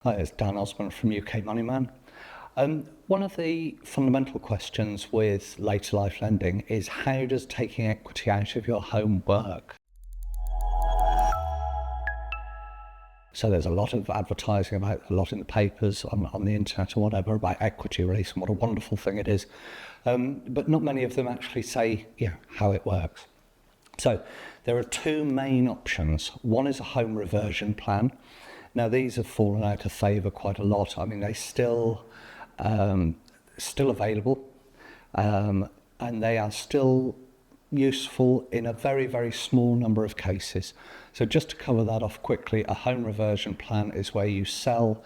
Hi, it's Dan Osborne from UK Moneyman. One of the fundamental questions with later life lending is, how does taking equity out of your home work? So there's a lot of advertising about, a lot in the papers, on the internet or whatever, about equity release and what a wonderful thing it is. But not many of them actually say, how it works. So there are two main options. One is a home reversion plan. Now, these have fallen out of favour quite a lot. I mean, they're still available, and they are still useful in a very, very small number of cases. So just to cover that off quickly, a home reversion plan is where you sell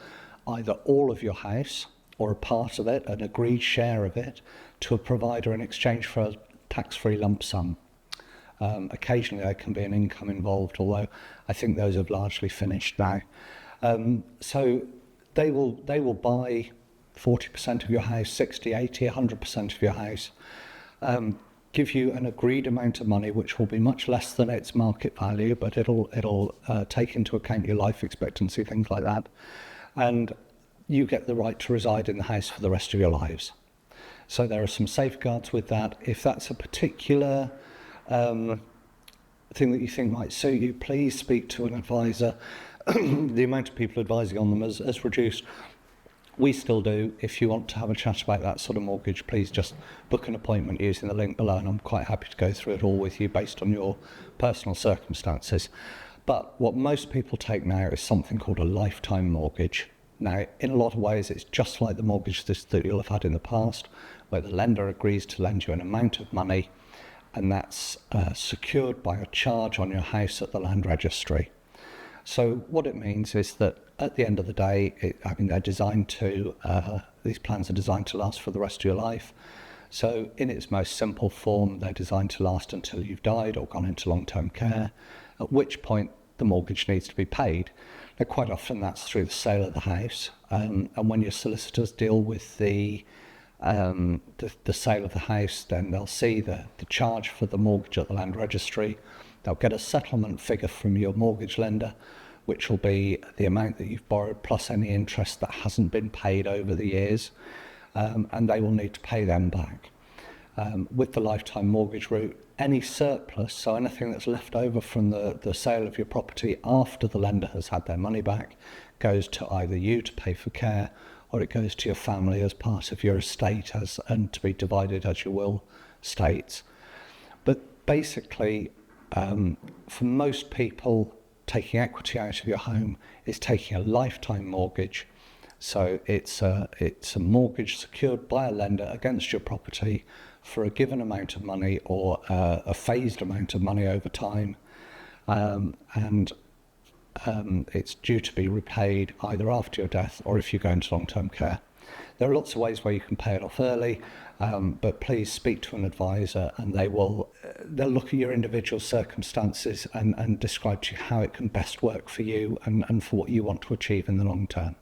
either all of your house or a part of it, an agreed share of it, to a provider in exchange for a tax-free lump sum. Occasionally there can be an income involved, although I think those have largely finished now. So they will buy 40% of your house, 60, 80, 100% of your house, give you an agreed amount of money, which will be much less than its market value, but it'll take into account your life expectancy, things like that, and you get the right to reside in the house for the rest of your lives. So there are some safeguards with that. If that's a particular thing that you think might suit you, please speak to an advisor. The amount of people advising on them has reduced. We still do. If you want to have a chat about that sort of mortgage, please just book an appointment using the link below, and I'm quite happy to go through it all with you based on your personal circumstances. But what most people take now is something called a lifetime mortgage. Now, in a lot of ways, it's just like the mortgage that you'll have had in the past, where the lender agrees to lend you an amount of money, and that's secured by a charge on your house at the land registry. So what it means is that at the end of the day, they're designed to, these plans are designed to last for the rest of your life. So in its most simple form, they're designed to last until you've died or gone into long-term care, at which point the mortgage needs to be paid. Now, quite often that's through the sale of the house, and when your solicitors deal with the sale of the house, then they'll see the charge for the mortgage at the land registry. They'll get a settlement figure from your mortgage lender, which will be the amount that you've borrowed plus any interest that hasn't been paid over the years, and they will need to pay them back. With the lifetime mortgage route, any surplus, so anything that's left over from the sale of your property after the lender has had their money back, goes to either you to pay for care, or it goes to your family as part of your estate, and to be divided as your will states. But basically, for most people, taking equity out of your home is taking a lifetime mortgage. So it's a mortgage secured by a lender against your property for a given amount of money, or a phased amount of money over time, and it's due to be repaid either after your death or if you go into long-term care. There are lots of ways where you can pay it off early, but please speak to an advisor, and they'll look at your individual circumstances and describe to you how it can best work for you and for what you want to achieve in the long term.